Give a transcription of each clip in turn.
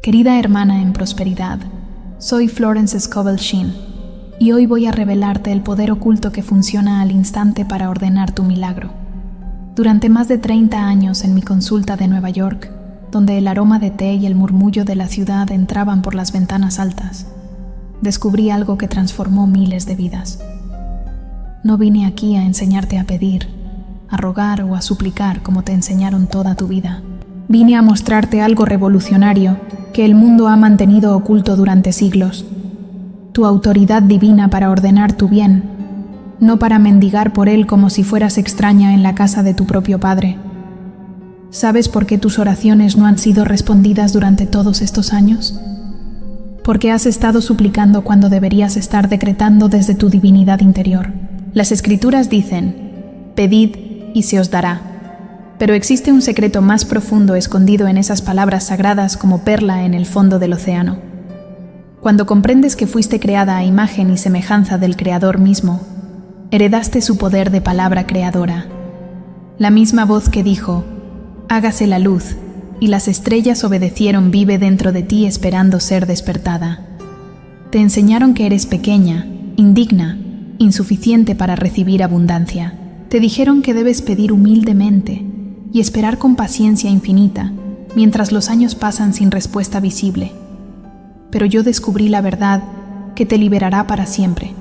Querida hermana en prosperidad, soy Florence Scovel Shinn y hoy voy a revelarte el poder oculto que funciona al instante para ordenar tu milagro. Durante más de 30 años en mi consulta de Nueva York, donde el aroma de té y el murmullo de la ciudad entraban por las ventanas altas, descubrí algo que transformó miles de vidas. No vine aquí a enseñarte a pedir, a rogar o a suplicar como te enseñaron toda tu vida. Vine a mostrarte algo revolucionario que el mundo ha mantenido oculto durante siglos. Tu autoridad divina para ordenar tu bien, no para mendigar por él como si fueras extraña en la casa de tu propio padre. ¿Sabes por qué tus oraciones no han sido respondidas durante todos estos años? Porque has estado suplicando cuando deberías estar decretando desde tu divinidad interior. Las Escrituras dicen: pedid y se os dará. Pero existe un secreto más profundo escondido en esas palabras sagradas como perla en el fondo del océano. Cuando comprendes que fuiste creada a imagen y semejanza del Creador mismo, heredaste su poder de palabra creadora. La misma voz que dijo: hágase la luz, y las estrellas obedecieron vive dentro de ti esperando ser despertada. Te enseñaron que eres pequeña, indigna, insuficiente para recibir abundancia. Te dijeron que debes pedir humildemente y esperar con paciencia infinita mientras los años pasan sin respuesta visible. Pero yo descubrí la verdad que te liberará para siempre.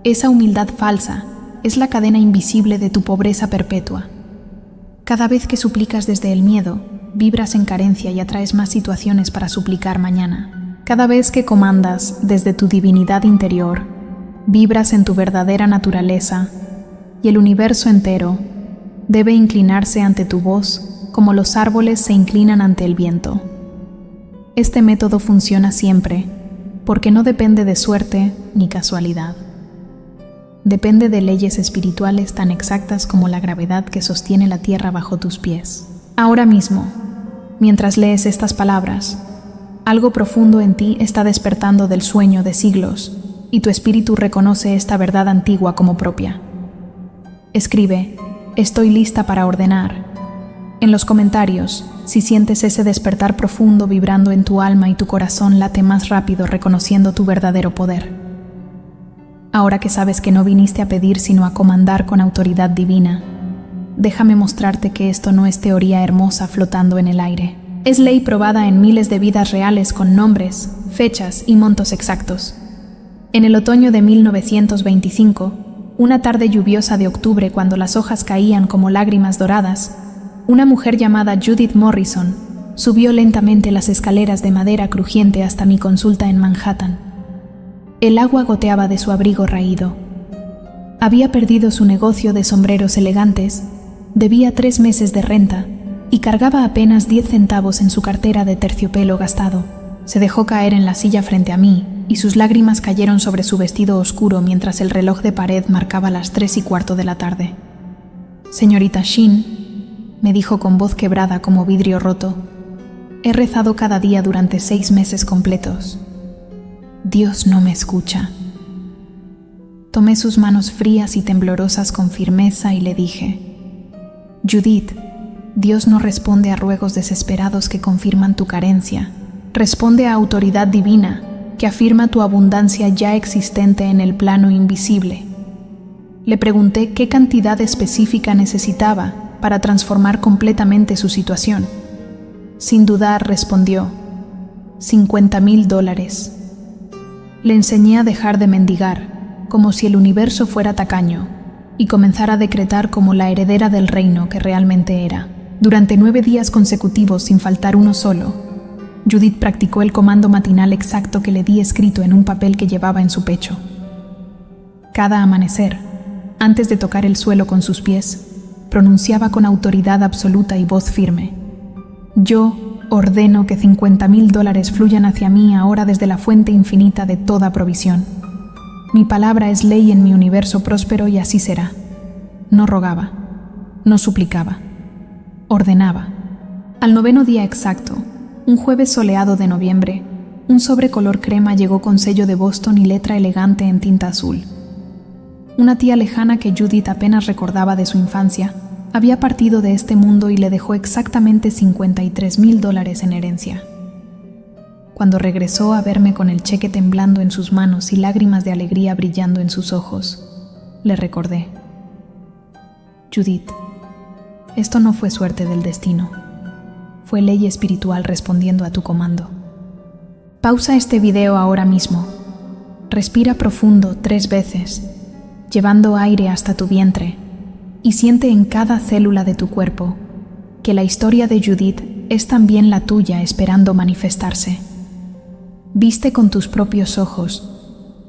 Esa humildad falsa es la cadena invisible de tu pobreza perpetua. Cada vez que suplicas desde el miedo, vibras en carencia y atraes más situaciones para suplicar mañana. Cada vez que comandas desde tu divinidad interior, vibras en tu verdadera naturaleza y el universo entero debe inclinarse ante tu voz como los árboles se inclinan ante el viento. Este método funciona siempre porque no depende de suerte ni casualidad. Depende de leyes espirituales tan exactas como la gravedad que sostiene la tierra bajo tus pies. Ahora mismo, mientras lees estas palabras, algo profundo en ti está despertando del sueño de siglos y tu espíritu reconoce esta verdad antigua como propia. Escribe: estoy lista para ordenar. En los comentarios, si sientes ese despertar profundo vibrando en tu alma y tu corazón late más rápido reconociendo tu verdadero poder. Ahora que sabes que no viniste a pedir sino a comandar con autoridad divina, déjame mostrarte que esto no es teoría hermosa flotando en el aire. Es ley probada en miles de vidas reales con nombres, fechas y montos exactos. En el otoño de 1925, una tarde lluviosa de octubre cuando las hojas caían como lágrimas doradas, una mujer llamada Judith Morrison subió lentamente las escaleras de madera crujiente hasta mi consulta en Manhattan. El agua goteaba de su abrigo raído. Había perdido su negocio de sombreros elegantes, debía 3 meses de renta y cargaba apenas 10 centavos en su cartera de terciopelo gastado. Se dejó caer en la silla frente a mí y sus lágrimas cayeron sobre su vestido oscuro mientras el reloj de pared marcaba las 3:15 de la tarde. Señorita Shinn, me dijo con voz quebrada como vidrio roto, he rezado cada día durante 6 meses completos. Dios no me escucha. Tomé sus manos frías y temblorosas con firmeza y le dije: Judith, Dios no responde a ruegos desesperados que confirman tu carencia. Responde a autoridad divina que afirma tu abundancia ya existente en el plano invisible. Le pregunté qué cantidad específica necesitaba para transformar completamente su situación. Sin dudar respondió: $50,000. Le enseñé a dejar de mendigar, como si el universo fuera tacaño, y comenzar a decretar como la heredera del reino que realmente era. Durante 9 días consecutivos sin faltar uno solo, Judith practicó el comando matinal exacto que le di escrito en un papel que llevaba en su pecho. Cada amanecer, antes de tocar el suelo con sus pies, pronunciaba con autoridad absoluta y voz firme: yo ordeno que $50,000 fluyan hacia mí ahora desde la fuente infinita de toda provisión. Mi palabra es ley en mi universo próspero y así será. No rogaba, no suplicaba, ordenaba. Al 9º día exacto, un jueves soleado de noviembre, un sobre color crema llegó con sello de Boston y letra elegante en tinta azul. Una tía lejana que Judith apenas recordaba de su infancia había partido de este mundo y le dejó exactamente $53,000 en herencia. Cuando regresó a verme con el cheque temblando en sus manos y lágrimas de alegría brillando en sus ojos, le recordé: Judith, esto no fue suerte del destino, fue ley espiritual respondiendo a tu comando. Pausa este video ahora mismo. Respira profundo 3 veces, llevando aire hasta tu vientre, y siente en cada célula de tu cuerpo que la historia de Judith es también la tuya esperando manifestarse. Viste con tus propios ojos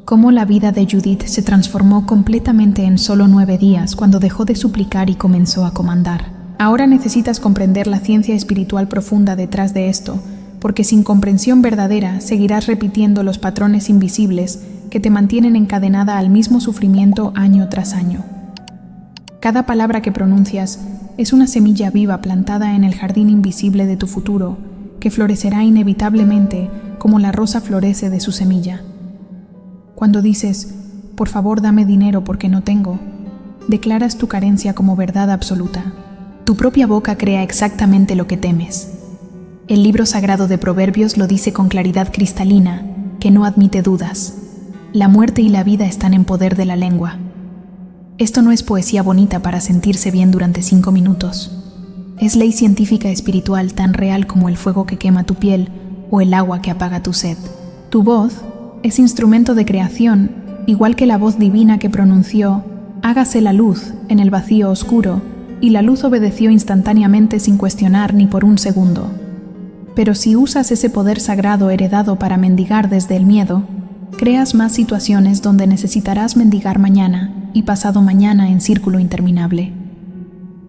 cómo la vida de Judith se transformó completamente en solo 9 días cuando dejó de suplicar y comenzó a comandar. Ahora necesitas comprender la ciencia espiritual profunda detrás de esto, porque sin comprensión verdadera seguirás repitiendo los patrones invisibles que te mantienen encadenada al mismo sufrimiento año tras año. Cada palabra que pronuncias es una semilla viva plantada en el jardín invisible de tu futuro, que florecerá inevitablemente como la rosa florece de su semilla. Cuando dices, por favor dame dinero porque no tengo, declaras tu carencia como verdad absoluta. Tu propia boca crea exactamente lo que temes. El libro sagrado de Proverbios lo dice con claridad cristalina, que no admite dudas. La muerte y la vida están en poder de la lengua. Esto no es poesía bonita para sentirse bien durante 5 minutos. Es ley científica espiritual tan real como el fuego que quema tu piel o el agua que apaga tu sed. Tu voz es instrumento de creación, igual que la voz divina que pronunció «Hágase la luz» en el vacío oscuro, y la luz obedeció instantáneamente sin cuestionar ni por un segundo. Pero si usas ese poder sagrado heredado para mendigar desde el miedo, creas más situaciones donde necesitarás mendigar mañana y pasado mañana en círculo interminable.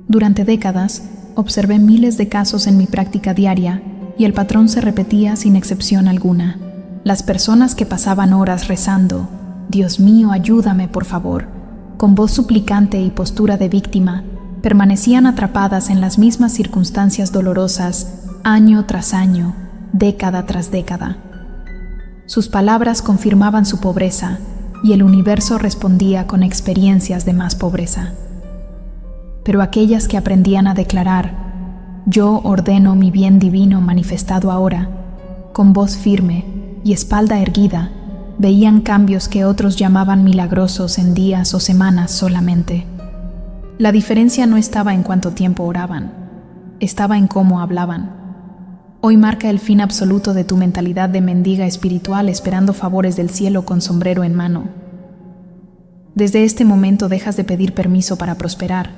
Durante décadas, observé miles de casos en mi práctica diaria y el patrón se repetía sin excepción alguna. Las personas que pasaban horas rezando, «Dios mío, ayúdame, por favor», con voz suplicante y postura de víctima, permanecían atrapadas en las mismas circunstancias dolorosas, año tras año, década tras década. Sus palabras confirmaban su pobreza y el universo respondía con experiencias de más pobreza. Pero aquellas que aprendían a declarar, «Yo ordeno mi bien divino manifestado ahora», con voz firme y espalda erguida, veían cambios que otros llamaban milagrosos en días o semanas solamente. La diferencia no estaba en cuánto tiempo oraban, estaba en cómo hablaban. Hoy marca el fin absoluto de tu mentalidad de mendiga espiritual esperando favores del cielo con sombrero en mano. Desde este momento dejas de pedir permiso para prosperar,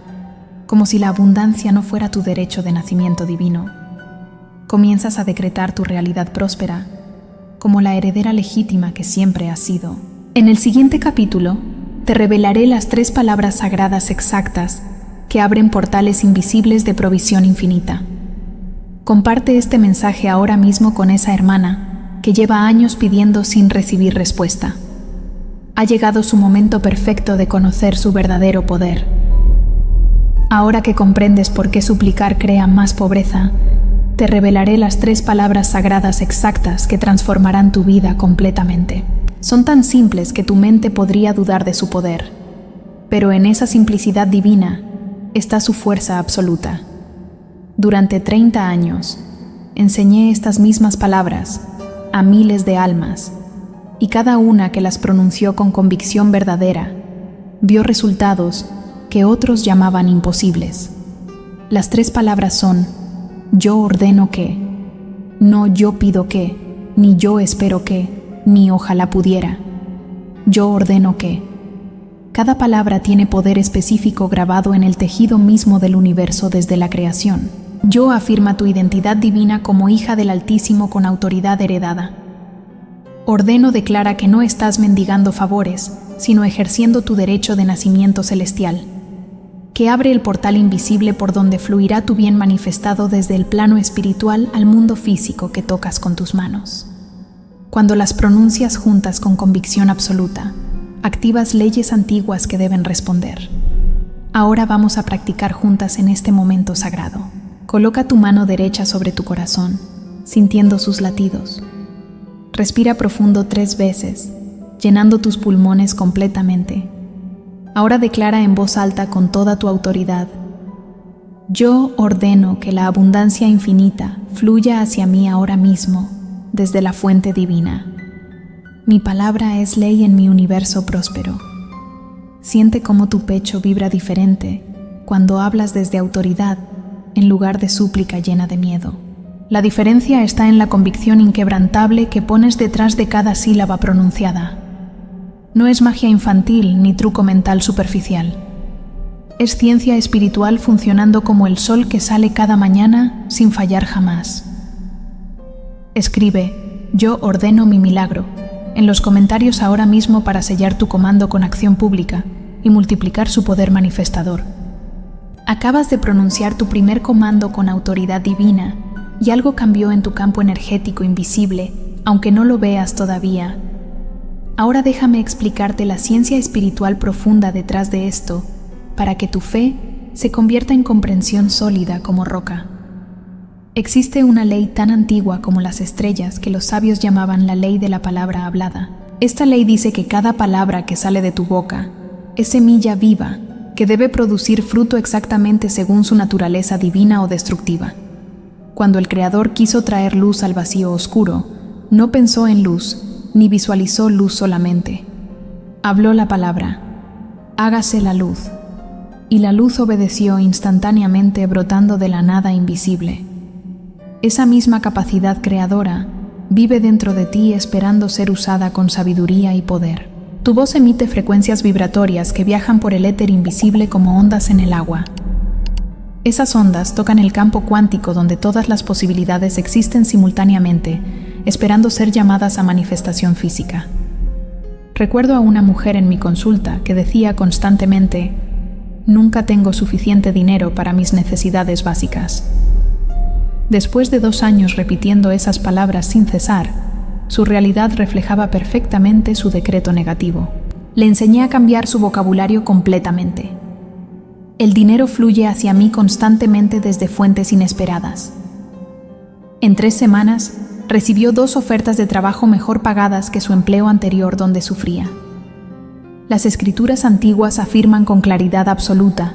como si la abundancia no fuera tu derecho de nacimiento divino. Comienzas a decretar tu realidad próspera, como la heredera legítima que siempre has sido. En el siguiente capítulo, te revelaré las 3 palabras sagradas exactas que abren portales invisibles de provisión infinita. Comparte este mensaje ahora mismo con esa hermana que lleva años pidiendo sin recibir respuesta. Ha llegado su momento perfecto de conocer su verdadero poder. Ahora que comprendes por qué suplicar crea más pobreza, te revelaré las 3 palabras sagradas exactas que transformarán tu vida completamente. Son tan simples que tu mente podría dudar de su poder, pero en esa simplicidad divina está su fuerza absoluta. Durante 30 años, enseñé estas mismas palabras a miles de almas, y cada una que las pronunció con convicción verdadera, vio resultados que otros llamaban imposibles. Las 3 palabras son: yo ordeno que, no yo pido que, ni yo espero que, ni ojalá pudiera. Yo ordeno que. Cada palabra tiene poder específico grabado en el tejido mismo del universo desde la creación. Yo afirma tu identidad divina como hija del Altísimo con autoridad heredada. Ordeno declara que no estás mendigando favores, sino ejerciendo tu derecho de nacimiento celestial, que abre el portal invisible por donde fluirá tu bien manifestado desde el plano espiritual al mundo físico que tocas con tus manos. Cuando las pronuncias juntas con convicción absoluta, activas leyes antiguas que deben responder. Ahora vamos a practicar juntas en este momento sagrado. Coloca tu mano derecha sobre tu corazón, sintiendo sus latidos. Respira profundo 3 veces, llenando tus pulmones completamente. Ahora declara en voz alta con toda tu autoridad: yo ordeno que la abundancia infinita fluya hacia mí ahora mismo desde la fuente divina. Mi palabra es ley en mi universo próspero. Siente cómo tu pecho vibra diferente cuando hablas desde autoridad en lugar de súplica llena de miedo. La diferencia está en la convicción inquebrantable que pones detrás de cada sílaba pronunciada. No es magia infantil ni truco mental superficial. Es ciencia espiritual funcionando como el sol que sale cada mañana sin fallar jamás. Escribe: yo ordeno mi milagro en los comentarios ahora mismo para sellar tu comando con acción pública y multiplicar su poder manifestador. Acabas de pronunciar tu primer comando con autoridad divina y algo cambió en tu campo energético invisible, aunque no lo veas todavía. Ahora déjame explicarte la ciencia espiritual profunda detrás de esto, para que tu fe se convierta en comprensión sólida como roca. Existe una ley tan antigua como las estrellas que los sabios llamaban la ley de la palabra hablada. Esta ley dice que cada palabra que sale de tu boca es semilla viva que debe producir fruto exactamente según su naturaleza divina o destructiva. Cuando el Creador quiso traer luz al vacío oscuro, no pensó en luz ni visualizó luz solamente. Habló la palabra: hágase la luz. Y la luz obedeció instantáneamente, brotando de la nada invisible. Esa misma capacidad creadora vive dentro de ti esperando ser usada con sabiduría y poder. Tu voz emite frecuencias vibratorias que viajan por el éter invisible como ondas en el agua. Esas ondas tocan el campo cuántico donde todas las posibilidades existen simultáneamente, esperando ser llamadas a manifestación física. Recuerdo a una mujer en mi consulta que decía constantemente: nunca tengo suficiente dinero para mis necesidades básicas. Después de 2 años repitiendo esas palabras sin cesar, su realidad reflejaba perfectamente su decreto negativo. Le enseñé a cambiar su vocabulario completamente. El dinero fluye hacia mí constantemente desde fuentes inesperadas. En 3 semanas, recibió 2 ofertas de trabajo mejor pagadas que su empleo anterior donde sufría. Las escrituras antiguas afirman con claridad absoluta: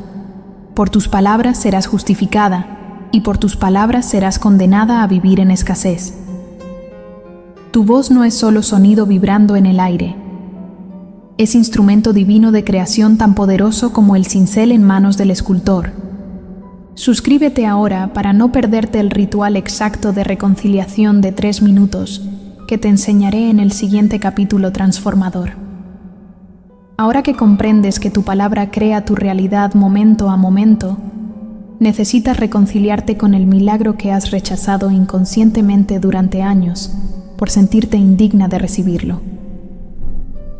por tus palabras serás justificada, y por tus palabras serás condenada a vivir en escasez. Tu voz no es solo sonido vibrando en el aire. Es instrumento divino de creación tan poderoso como el cincel en manos del escultor. Suscríbete ahora para no perderte el ritual exacto de reconciliación de 3 minutos que te enseñaré en el siguiente capítulo transformador. Ahora que comprendes que tu palabra crea tu realidad momento a momento, necesitas reconciliarte con el milagro que has rechazado inconscientemente durante años por sentirte indigna de recibirlo.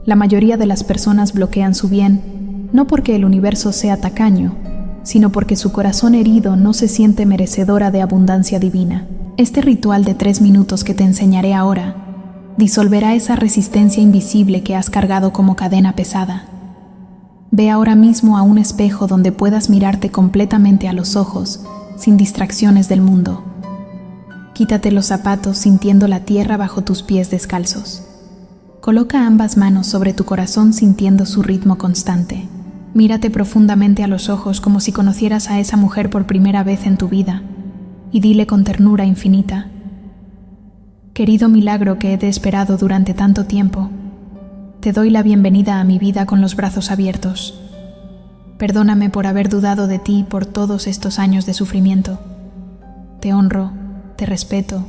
La mayoría de las personas bloquean su bien, no porque el universo sea tacaño, sino porque su corazón herido no se siente merecedora de abundancia divina. Este ritual de 3 minutos que te enseñaré ahora disolverá esa resistencia invisible que has cargado como cadena pesada. Ve ahora mismo a un espejo donde puedas mirarte completamente a los ojos, sin distracciones del mundo. Quítate los zapatos sintiendo la tierra bajo tus pies descalzos. Coloca ambas manos sobre tu corazón sintiendo su ritmo constante. Mírate profundamente a los ojos como si conocieras a esa mujer por primera vez en tu vida y dile con ternura infinita: querido milagro que he esperado durante tanto tiempo, te doy la bienvenida a mi vida con los brazos abiertos. Perdóname por haber dudado de ti por todos estos años de sufrimiento. Te honro, te respeto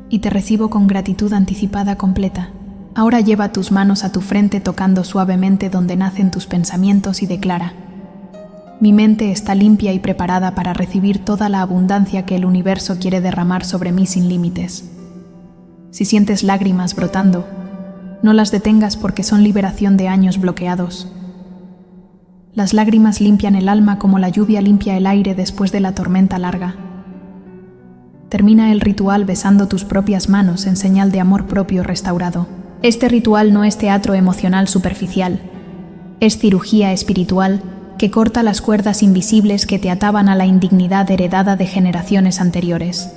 y te recibo con gratitud anticipada completa. Ahora lleva tus manos a tu frente tocando suavemente donde nacen tus pensamientos y declara: mi mente está limpia y preparada para recibir toda la abundancia que el universo quiere derramar sobre mí sin límites. Si sientes lágrimas brotando, no las detengas porque son liberación de años bloqueados. Las lágrimas limpian el alma como la lluvia limpia el aire después de la tormenta larga. Termina el ritual besando tus propias manos en señal de amor propio restaurado. Este ritual no es teatro emocional superficial. Es cirugía espiritual que corta las cuerdas invisibles que te ataban a la indignidad heredada de generaciones anteriores.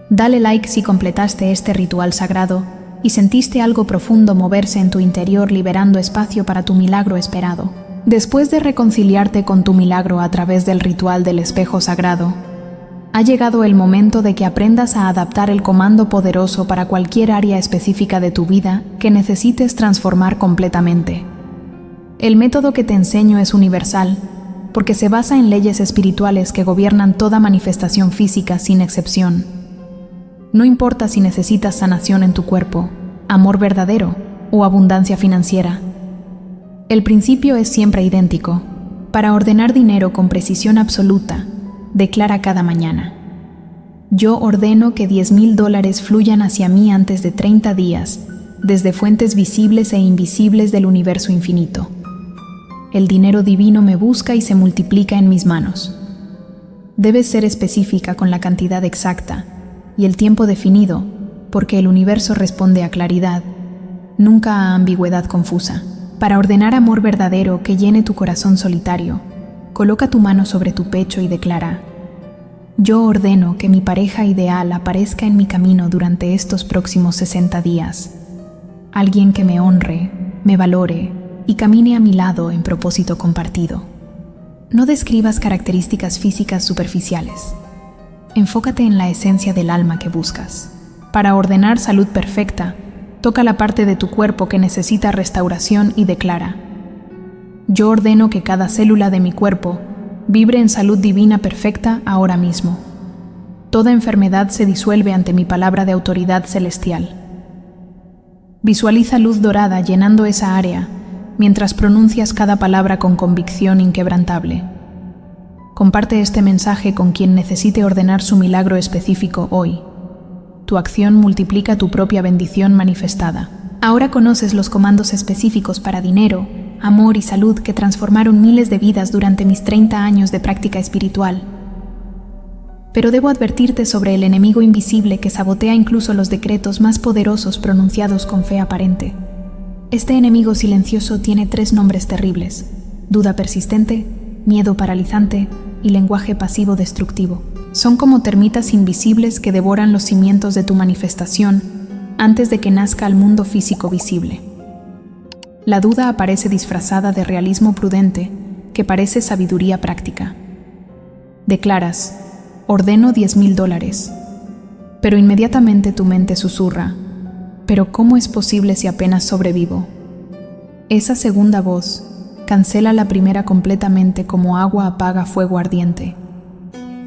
Dale like si completaste este ritual sagrado y sentiste algo profundo moverse en tu interior, liberando espacio para tu milagro esperado. Después de reconciliarte con tu milagro a través del ritual del espejo sagrado, Ha llegado el momento de que aprendas a adaptar el comando poderoso para cualquier área específica de tu vida que necesites transformar completamente. El método que te enseño es universal, porque se basa en leyes espirituales que gobiernan toda manifestación física sin excepción. No importa si necesitas sanación en tu cuerpo, amor verdadero o abundancia financiera. El principio es siempre idéntico. Para ordenar dinero con precisión absoluta, declara cada mañana: yo ordeno que $10,000 fluyan hacia mí antes de 30 días, desde fuentes visibles e invisibles del universo infinito. El dinero divino me busca y se multiplica en mis manos. Debes ser específica con la cantidad exacta y el tiempo definido, porque el universo responde a claridad, nunca a ambigüedad confusa. Para ordenar amor verdadero que llene tu corazón solitario, coloca tu mano sobre tu pecho y declara: yo ordeno que mi pareja ideal aparezca en mi camino durante estos próximos 60 días. Alguien que me honre, me valore y camine a mi lado en propósito compartido. No describas características físicas superficiales. Enfócate en la esencia del alma que buscas. Para ordenar salud perfecta, toca la parte de tu cuerpo que necesita restauración y declara: yo ordeno que cada célula de mi cuerpo vibre en salud divina perfecta ahora mismo. Toda enfermedad se disuelve ante mi palabra de autoridad celestial. Visualiza luz dorada llenando esa área mientras pronuncias cada palabra con convicción inquebrantable. Comparte este mensaje con quien necesite ordenar su milagro específico hoy. Tu acción multiplica tu propia bendición manifestada. Ahora conoces los comandos específicos para dinero, amor y salud que transformaron miles de vidas durante mis 30 años de práctica espiritual. Pero debo advertirte sobre el enemigo invisible que sabotea incluso los decretos más poderosos pronunciados con fe aparente. Este enemigo silencioso tiene 3 nombres terribles: duda persistente, miedo paralizante y lenguaje pasivo destructivo. Son como termitas invisibles que devoran los cimientos de tu manifestación antes de que nazca al mundo físico visible. La duda aparece disfrazada de realismo prudente que parece sabiduría práctica. Declaras: ordeno $10,000, pero inmediatamente tu mente susurra: ¿pero cómo es posible si apenas sobrevivo? Esa segunda voz cancela la primera completamente como agua apaga fuego ardiente.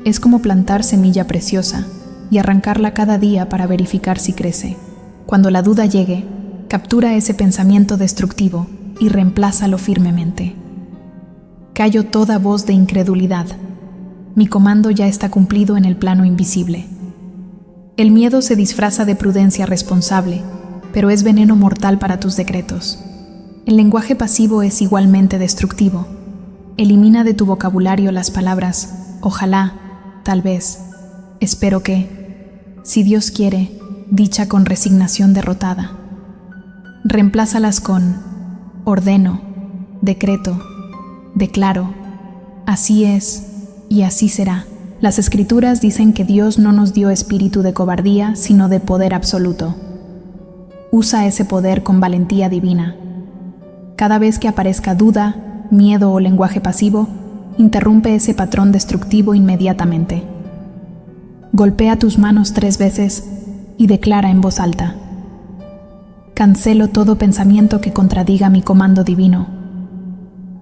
Es como plantar semilla preciosa y arrancarla cada día para verificar si crece. Cuando la duda llegue, captura ese pensamiento destructivo y reemplázalo firmemente. Callo toda voz de incredulidad. Mi comando ya está cumplido en el plano invisible. El miedo se disfraza de prudencia responsable, pero es veneno mortal para tus decretos. El lenguaje pasivo es igualmente destructivo. Elimina de tu vocabulario las palabras ojalá, tal vez, espero que, si Dios quiere, dicha con resignación derrotada. Reemplázalas con ordeno, decreto, declaro, así es y así será. Las Escrituras dicen que Dios no nos dio espíritu de cobardía, sino de poder absoluto. Usa ese poder con valentía divina. Cada vez que aparezca duda, miedo o lenguaje pasivo, interrumpe ese patrón destructivo inmediatamente. Golpea tus manos 3 veces y declara en voz alta: cancelo todo pensamiento que contradiga mi comando divino.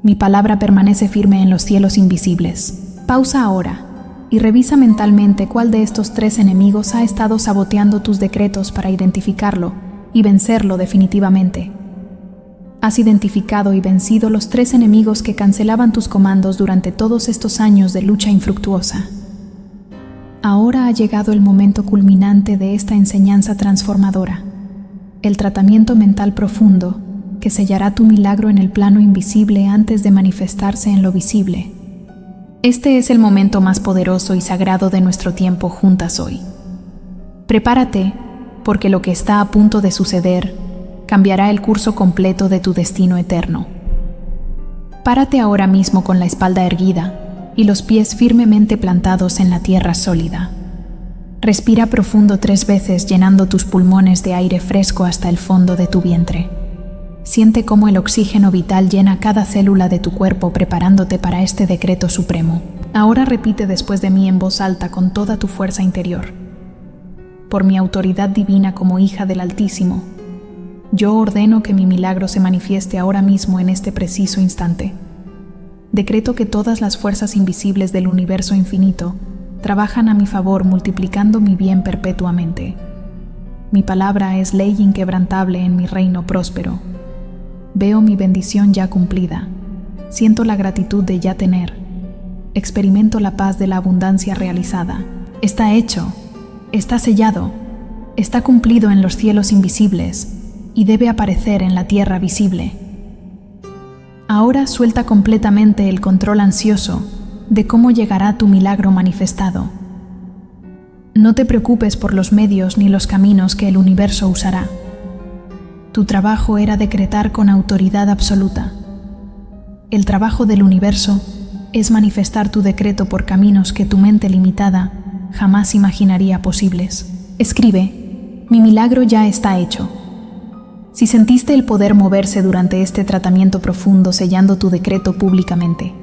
Mi palabra permanece firme en los cielos invisibles. Pausa ahora y revisa mentalmente cuál de estos 3 enemigos ha estado saboteando tus decretos para identificarlo y vencerlo definitivamente. Has identificado y vencido los 3 enemigos que cancelaban tus comandos durante todos estos años de lucha infructuosa. Ahora ha llegado el momento culminante de esta enseñanza transformadora, el tratamiento mental profundo que sellará tu milagro en el plano invisible antes de manifestarse en lo visible. Este es el momento más poderoso y sagrado de nuestro tiempo juntas hoy. Prepárate, porque lo que está a punto de suceder cambiará el curso completo de tu destino eterno. Párate ahora mismo con la espalda erguida y los pies firmemente plantados en la tierra sólida. Respira profundo 3 veces, llenando tus pulmones de aire fresco hasta el fondo de tu vientre. Siente cómo el oxígeno vital llena cada célula de tu cuerpo preparándote para este decreto supremo. Ahora repite después de mí en voz alta con toda tu fuerza interior. Por mi autoridad divina como hija del Altísimo, yo ordeno que mi milagro se manifieste ahora mismo en este preciso instante. Decreto que todas las fuerzas invisibles del universo infinito trabajan a mi favor multiplicando mi bien perpetuamente. Mi palabra es ley inquebrantable en mi reino próspero. Veo mi bendición ya cumplida. Siento la gratitud de ya tener. Experimento la paz de la abundancia realizada. Está hecho, está sellado, está cumplido en los cielos invisibles y debe aparecer en la tierra visible. Ahora suelta completamente el control ansioso de cómo llegará tu milagro manifestado. No te preocupes por los medios ni los caminos que el universo usará. Tu trabajo era decretar con autoridad absoluta. El trabajo del universo es manifestar tu decreto por caminos que tu mente limitada jamás imaginaría posibles. Escribe: mi milagro ya está hecho. Si sentiste el poder moverse durante este tratamiento profundo sellando tu decreto públicamente,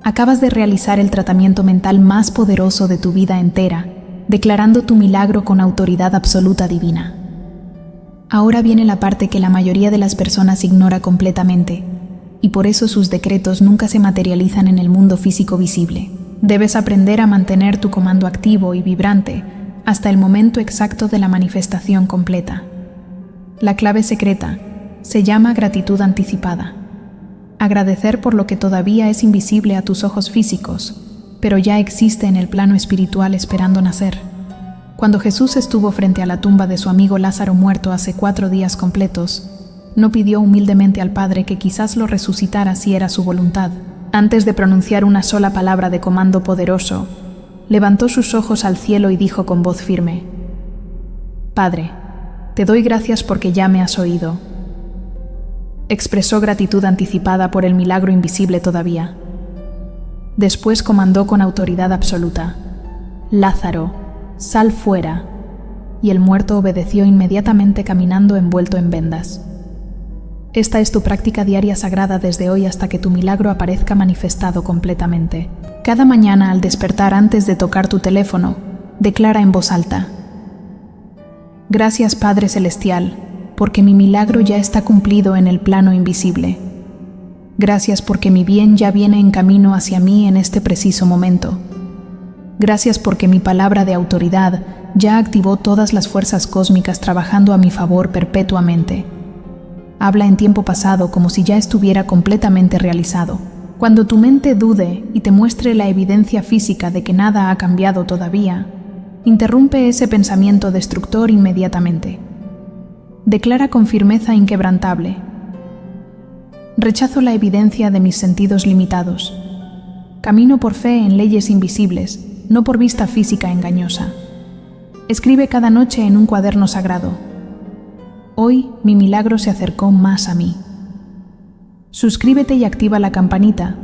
acabas de realizar el tratamiento mental más poderoso de tu vida entera, declarando tu milagro con autoridad absoluta divina. Ahora viene la parte que la mayoría de las personas ignora completamente, y por eso sus decretos nunca se materializan en el mundo físico visible. Debes aprender a mantener tu comando activo y vibrante hasta el momento exacto de la manifestación completa. La clave secreta se llama gratitud anticipada. Agradecer por lo que todavía es invisible a tus ojos físicos, pero ya existe en el plano espiritual esperando nacer. Cuando Jesús estuvo frente a la tumba de su amigo Lázaro muerto hace 4 días completos, no pidió humildemente al Padre que quizás lo resucitara si era su voluntad. Antes de pronunciar una sola palabra de comando poderoso, levantó sus ojos al cielo y dijo con voz firme: Padre, te doy gracias porque ya me has oído. Expresó gratitud anticipada por el milagro invisible todavía. Después comandó con autoridad absoluta: Lázaro, sal fuera, y el muerto obedeció inmediatamente caminando envuelto en vendas. Esta es tu práctica diaria sagrada desde hoy hasta que tu milagro aparezca manifestado completamente. Cada mañana al despertar antes de tocar tu teléfono, declara en voz alta: Gracias Padre Celestial, porque mi milagro ya está cumplido en el plano invisible. Gracias porque mi bien ya viene en camino hacia mí en este preciso momento. Gracias porque mi palabra de autoridad ya activó todas las fuerzas cósmicas trabajando a mi favor perpetuamente. Habla en tiempo pasado como si ya estuviera completamente realizado. Cuando tu mente dude y te muestre la evidencia física de que nada ha cambiado todavía, interrumpe ese pensamiento destructor inmediatamente. Declara con firmeza inquebrantable: Rechazo la evidencia de mis sentidos limitados. Camino por fe en leyes invisibles, no por vista física engañosa. Escribe cada noche en un cuaderno sagrado: Hoy mi milagro se acercó más a mí. Suscríbete y activa la campanita,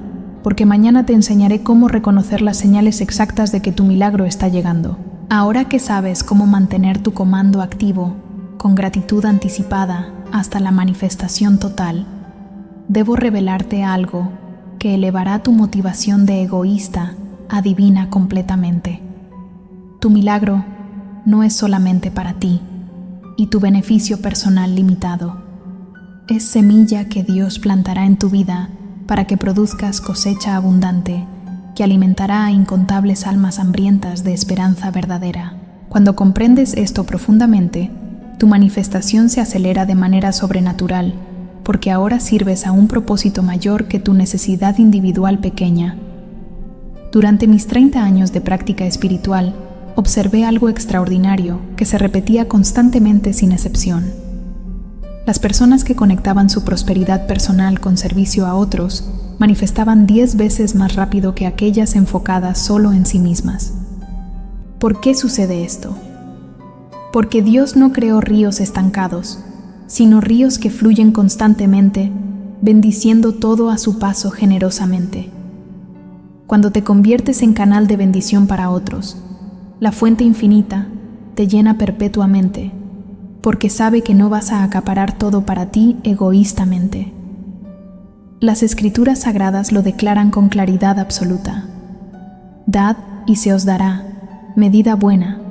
porque mañana te enseñaré cómo reconocer las señales exactas de que tu milagro está llegando. Ahora que sabes cómo mantener tu comando activo, con gratitud anticipada hasta la manifestación total, debo revelarte algo que elevará tu motivación de egoísta a divina completamente. Tu milagro no es solamente para ti y tu beneficio personal limitado. Es semilla que Dios plantará en tu vida para que produzcas cosecha abundante que alimentará a incontables almas hambrientas de esperanza verdadera. Cuando comprendes esto profundamente, tu manifestación se acelera de manera sobrenatural, porque ahora sirves a un propósito mayor que tu necesidad individual pequeña. Durante mis 30 años de práctica espiritual, observé algo extraordinario que se repetía constantemente sin excepción. Las personas que conectaban su prosperidad personal con servicio a otros manifestaban 10 veces más rápido que aquellas enfocadas solo en sí mismas. ¿Por qué sucede esto? Porque Dios no creó ríos estancados, sino ríos que fluyen constantemente, bendiciendo todo a su paso generosamente. Cuando te conviertes en canal de bendición para otros, la fuente infinita te llena perpetuamente, porque sabe que no vas a acaparar todo para ti egoístamente. Las Escrituras Sagradas lo declaran con claridad absoluta. Dad y se os dará, medida buena,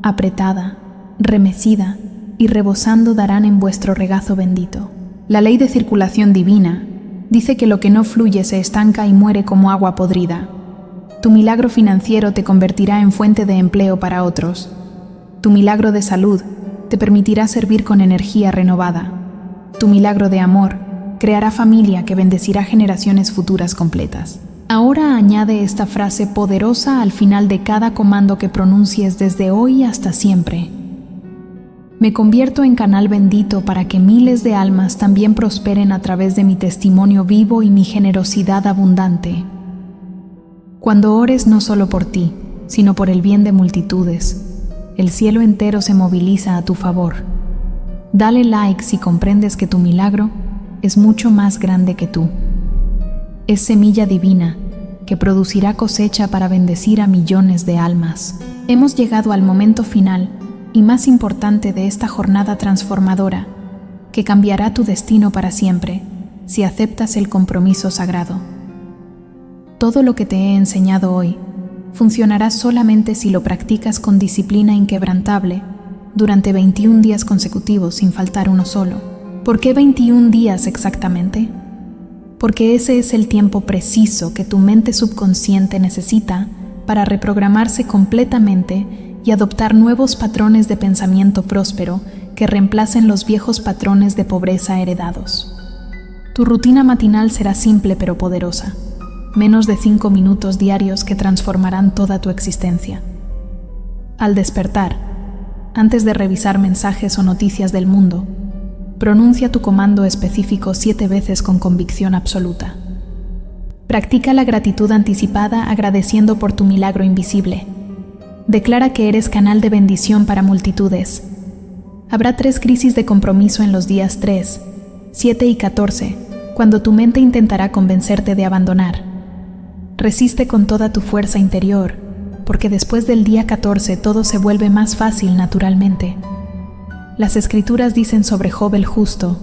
apretada, remecida y rebosando darán en vuestro regazo bendito. La ley de circulación divina dice que lo que no fluye se estanca y muere como agua podrida. Tu milagro financiero te convertirá en fuente de empleo para otros. Tu milagro de salud te permitirá servir con energía renovada. Tu milagro de amor creará familia que bendecirá generaciones futuras completas. Ahora añade esta frase poderosa al final de cada comando que pronuncies desde hoy hasta siempre. Me convierto en canal bendito para que miles de almas también prosperen a través de mi testimonio vivo y mi generosidad abundante. Cuando ores no solo por ti, sino por el bien de multitudes, el cielo entero se moviliza a tu favor. Dale like si comprendes que tu milagro es mucho más grande que tú. Es semilla divina que producirá cosecha para bendecir a millones de almas. Hemos llegado al momento final y más importante de esta jornada transformadora, que cambiará tu destino para siempre si aceptas el compromiso sagrado. Todo lo que te he enseñado hoy funcionará solamente si lo practicas con disciplina inquebrantable durante 21 días consecutivos sin faltar uno solo. ¿Por qué 21 días exactamente? Porque ese es el tiempo preciso que tu mente subconsciente necesita para reprogramarse completamente y adoptar nuevos patrones de pensamiento próspero que reemplacen los viejos patrones de pobreza heredados. Tu rutina matinal será simple pero poderosa. Menos de 5 minutos diarios que transformarán toda tu existencia. Al despertar, antes de revisar mensajes o noticias del mundo, pronuncia tu comando específico 7 veces con convicción absoluta. Practica la gratitud anticipada agradeciendo por tu milagro invisible. Declara que eres canal de bendición para multitudes. Habrá 3 crisis de compromiso en los días 3, 7 y 14, cuando tu mente intentará convencerte de abandonar. Resiste con toda tu fuerza interior, porque después del día 14 todo se vuelve más fácil naturalmente. Las Escrituras dicen sobre Job el justo: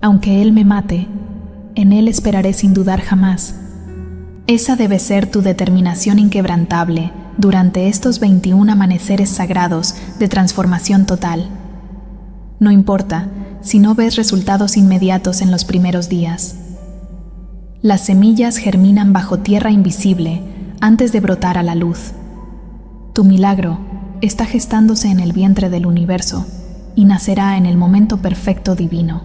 aunque él me mate, en él esperaré sin dudar jamás. Esa debe ser tu determinación inquebrantable durante estos 21 amaneceres sagrados de transformación total. No importa si no ves resultados inmediatos en los primeros días. Las semillas germinan bajo tierra invisible antes de brotar a la luz. Tu milagro está gestándose en el vientre del universo y nacerá en el momento perfecto divino.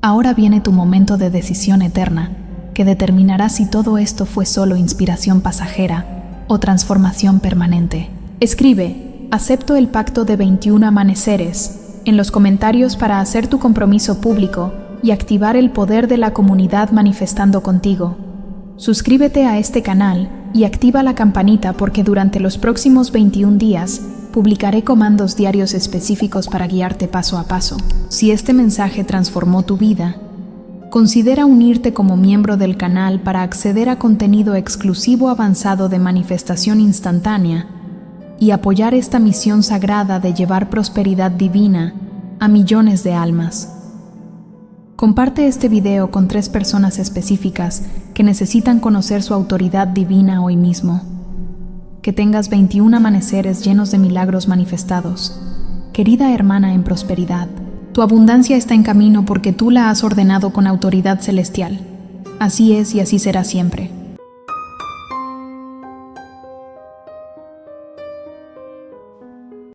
Ahora viene tu momento de decisión eterna, que determinará si todo esto fue solo inspiración pasajera o transformación permanente. Escribe "Acepto el pacto de 21 amaneceres" en los comentarios para hacer tu compromiso público y activar el poder de la comunidad manifestando contigo. Suscríbete a este canal y activa la campanita porque durante los próximos 21 días publicaré comandos diarios específicos para guiarte paso a paso. Si este mensaje transformó tu vida, considera unirte como miembro del canal para acceder a contenido exclusivo avanzado de manifestación instantánea y apoyar esta misión sagrada de llevar prosperidad divina a millones de almas. Comparte este video con 3 personas específicas que necesitan conocer su autoridad divina hoy mismo. Que tengas 21 amaneceres llenos de milagros manifestados. Querida hermana en prosperidad, tu abundancia está en camino porque tú la has ordenado con autoridad celestial. Así es y así será siempre.